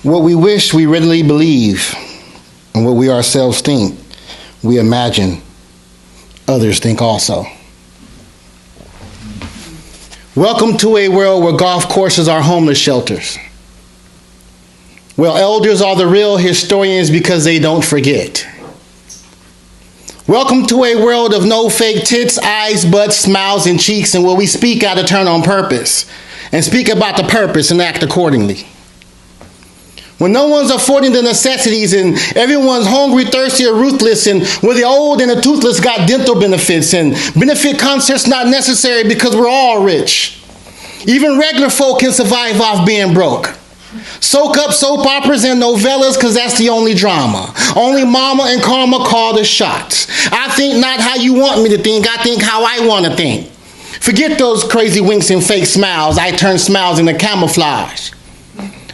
What we wish we readily believe, and what we ourselves think, we imagine others think also. Welcome to a world where golf courses are homeless shelters. Well, elders are the real historians because they don't forget. Welcome to a world of no fake tits, eyes, butts, smiles, and cheeks, and where we speak out of turn on purpose, and speak about the purpose and act accordingly. When no one's affording the necessities and everyone's hungry, thirsty, or ruthless, and where the old and the toothless got dental benefits, and benefit concerts not necessary because we're all rich. Even regular folk can survive off being broke. Soak up soap operas and novellas because that's the only drama. Only mama and karma call the shots. I think not how you want me to think, I think how I want to think. Forget those crazy winks and fake smiles. I turn smiles into camouflage.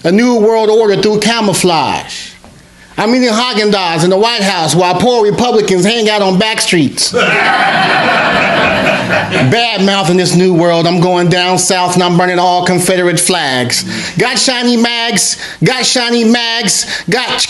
A new world order through camouflage. I'm eating Haagen-Dazs in the White House while poor Republicans hang out on back streets. Bad mouth in this new world. I'm going down south and I'm burning all Confederate flags. Got shiny mags, got shiny mags, got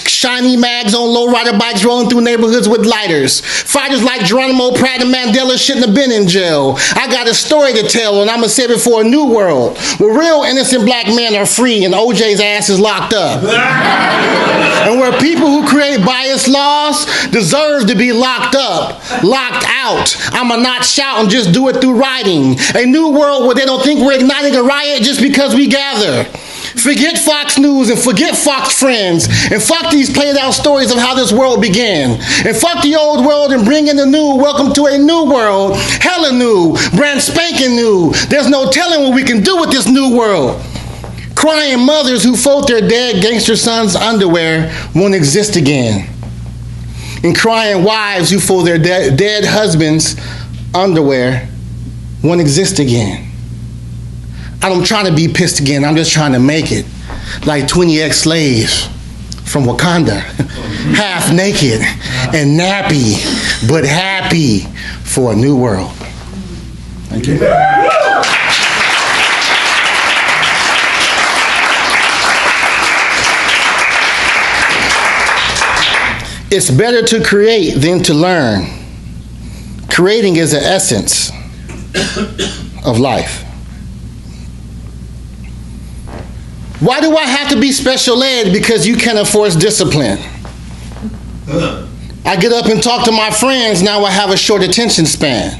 shiny mags on lowrider bikes rolling through neighborhoods with lighters. Fighters like Geronimo Pratt and Mandela shouldn't have been in jail. I got a story to tell and I'm going to save it for a new world where real innocent black men are free and OJ's ass is locked up. And where people who create biased laws deserve to be locked up, locked out. I'ma not shout and just do it through writing. A new world where they don't think we're igniting a riot just because we gather. Forget Fox News and forget Fox Friends and fuck these played out stories of how this world began. And fuck the old world and bring in the new. Welcome to a new world. Hella new. Brand spanking new. There's no telling what we can do with this new world. Crying mothers who fold their dead gangster sons' underwear won't exist again. And crying wives who fold their dead husbands' underwear won't exist again. I'm trying to be pissed again. I'm just trying to make it. Like 20 ex-slaves from Wakanda. Half naked and nappy, but happy for a new world. Thank you. It's better to create than to learn. Creating is the essence of life. Why do I have to be special ed? Because you can't enforce discipline. I get up and talk to my friends, now I have a short attention span.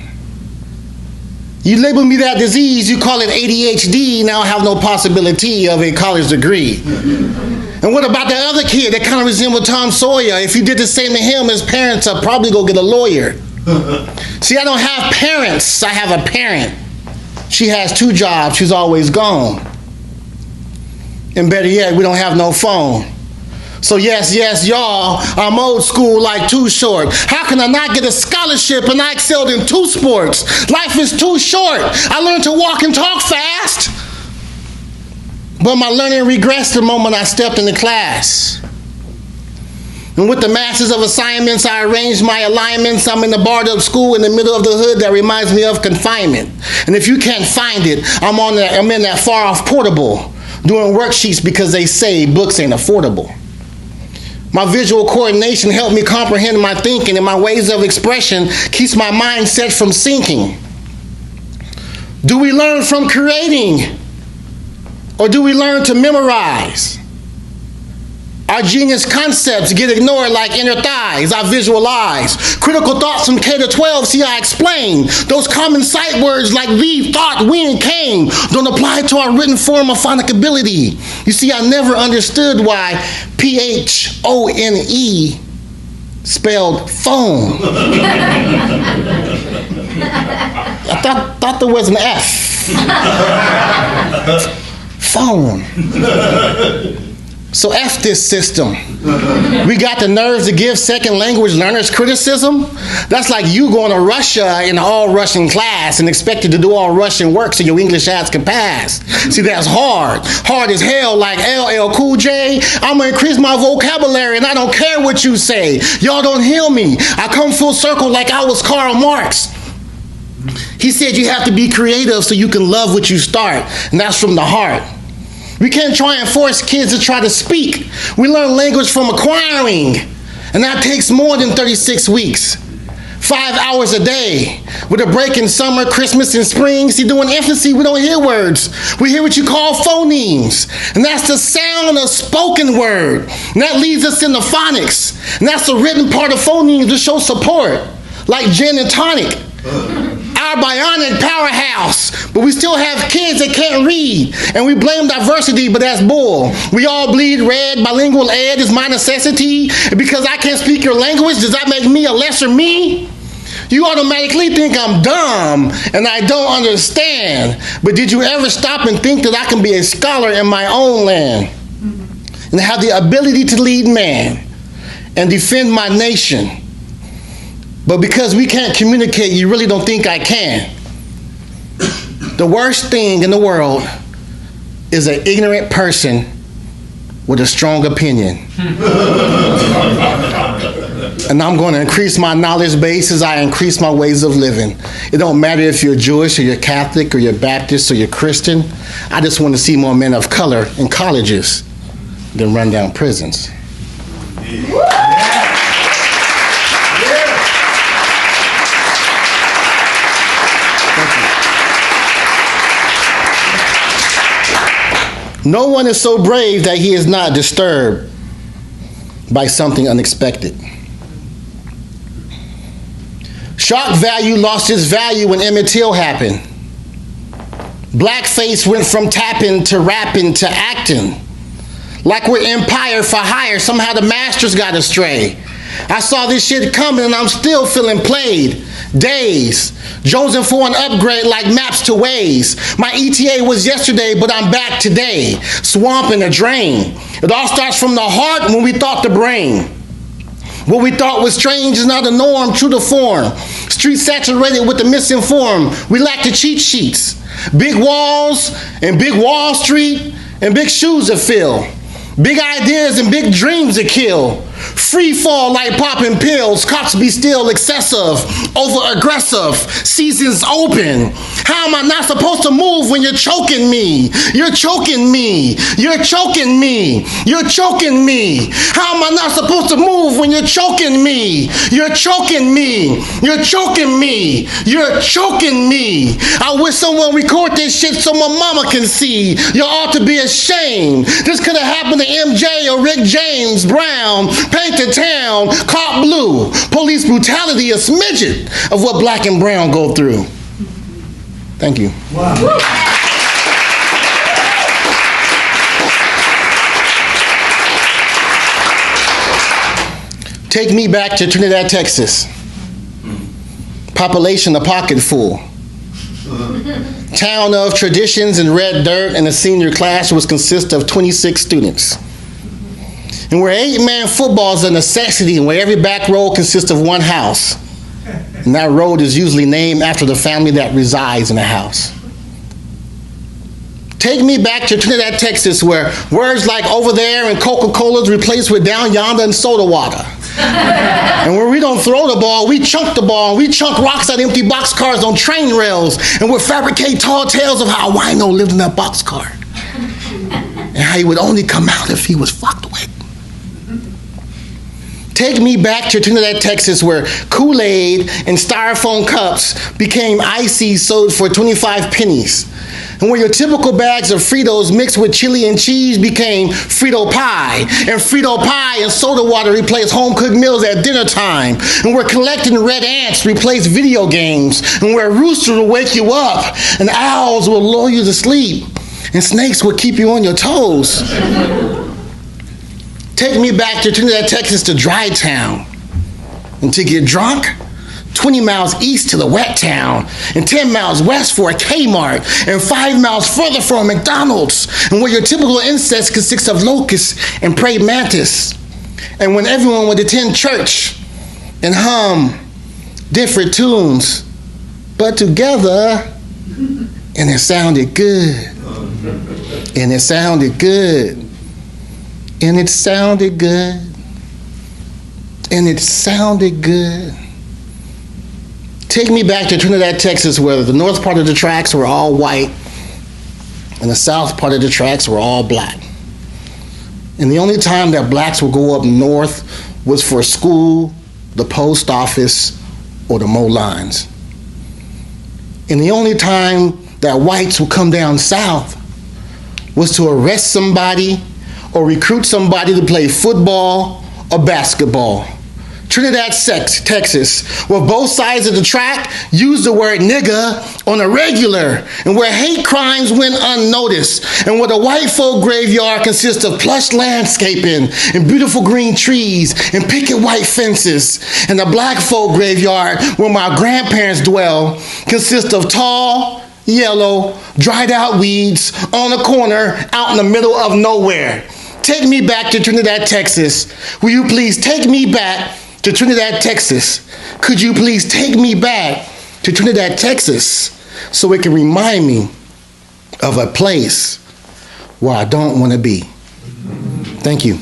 You label me that disease, you call it ADHD, now I have no possibility of a college degree. And what about the other kid that kind of resembled Tom Sawyer? If you did the same to him, his parents are probably go get a lawyer. See, I don't have parents, I have a parent. She has 2 jobs, she's always gone. And better yet, we don't have no phone. So yes, y'all, I'm old school like Too Short. How can I not get a scholarship and I excelled in 2 sports? Life is too short. I learned to walk and talk fast. But my learning regressed the moment I stepped into class. And with the masses of assignments, I arranged my alignments. I'm in the barred up school in the middle of the hood that reminds me of confinement. And if you can't find it, I'm in that far off portable, doing worksheets because they say books ain't affordable. My visual coordination helped me comprehend my thinking, and my ways of expression keeps my mindset from sinking. Do we learn from creating? Or do we learn to memorize? Our genius concepts get ignored like inner thighs. I visualize. Critical thoughts from K to 12, see I explain. Those common sight words like we, thought, we, and came don't apply to our written form of phonic ability. You see, I never understood why PHONE spelled phone. I thought there was an F. Phone. So F this system. We got the nerves to give second language learners criticism? That's like you going to Russia in an all Russian class and expected to do all Russian work so your English ass can pass. See, that's hard. Hard as hell, like LL Cool J. I'm going to increase my vocabulary and I don't care what you say. Y'all don't heal me. I come full circle like I was Karl Marx. He said you have to be creative so you can love what you start, and that's from the heart. We can't try and force kids to try to speak. We learn language from acquiring, and that takes more than 36 weeks. 5 hours a day, with a break in summer, Christmas, and spring. See, during infancy, we don't hear words. We hear what you call phonemes, and that's the sound of spoken word. And that leads us into phonics, and that's the written part of phonemes to show support, like gin and tonic. Our bionic powerhouse, but we still have kids that can't read, and we blame diversity, but that's bull. We all bleed red. Bilingual ed is my necessity. Because I can't speak your language, does that make me a lesser me? You automatically think I'm dumb and I don't understand. But did you ever stop and think that I can be a scholar in my own land and have the ability to lead man and defend my nation? But because we can't communicate, you really don't think I can. The worst thing in the world is an ignorant person with a strong opinion. And I'm going to increase my knowledge base as I increase my ways of living. It don't matter if you're Jewish or you're Catholic or you're Baptist or you're Christian. I just want to see more men of color in colleges than run down prisons. No one is so brave that he is not disturbed by something unexpected. Shock value lost its value when Emmett Till happened. Blackface went from tapping to rapping to acting. Like we're empire for hire, somehow the masters got astray. I saw this shit coming and I'm still feeling played. Days, jonesing for an upgrade like maps to Waze. My ETA was yesterday, but I'm back today. Swamp and a drain. It all starts from the heart when we thought the brain. What we thought was strange is now the norm, true to form. Streets saturated with the misinformed. We lack the cheat sheets. Big walls and big Wall Street and big shoes to fill. Big ideas and big dreams to kill. Free fall like popping pills. Cops be still excessive, over aggressive. Seasons open. How am I not supposed to move when you're choking me? You're choking me. You're choking me. You're choking me. How am I not supposed to move when you're choking me? You're choking me. You're choking me. You're choking me. I wish someone record this shit so my mama can see. You ought to be ashamed. This could have happened to MJ or Rick James Brown. Paint the town, caught blue. Police brutality, a smidget of what black and brown go through. Thank you. Wow. Take me back to Trinidad, Texas. Population a pocket full. Town of traditions and red dirt, and a senior class which consists of 26 students. And where 8-man football is a necessity, and where every back row consists of one house. And that road is usually named after the family that resides in the house. Take me back to Trinidad, Texas, where words like over there and Coca-Cola is replaced with down yonder and soda water. And where we don't throw the ball, we chunk the ball. We chunk rocks at empty boxcars on train rails. And we fabricate tall tales of how a wino lived in that boxcar. And how he would only come out if he was fucked with. Take me back to Trinidad, Texas, where Kool-Aid and styrofoam cups became ices sold for 25 pennies. And where your typical bags of Fritos mixed with chili and cheese became Frito pie. And Frito pie and soda water replaced home-cooked meals at dinner time. And where collecting red ants replaced video games. And where roosters will wake you up and owls will lull you to sleep. And snakes will keep you on your toes. Take me back to Trinidad, Texas, to Dry Town. And to get drunk, 20 miles east to the Wet Town, and 10 miles west for a Kmart, and 5 miles further for a McDonald's, and where your typical insects consist of locusts and praying mantis, and when everyone would attend church and hum different tunes, but together, and it sounded good, and it sounded good. And it sounded good. And it sounded good. Take me back to Trinidad, Texas, where the north part of the tracks were all white. and the south part of the tracks were all black. And the only time that blacks would go up north was for school, the post office, or to mow lines. And the only time that whites would come down south was to arrest somebody or recruit somebody to play football or basketball. Trinidad, Texas, where both sides of the track use the word nigga on a regular, and where hate crimes went unnoticed, and where the white folk graveyard consists of plush landscaping and beautiful green trees and picket white fences, and the black folk graveyard where my grandparents dwell consists of tall, yellow, dried out weeds on a corner out in the middle of nowhere. Take me back to Trinidad, Texas. Will you please take me back to Trinidad, Texas? Could you please take me back to Trinidad, Texas, so it can remind me of a place where I don't want to be? Thank you.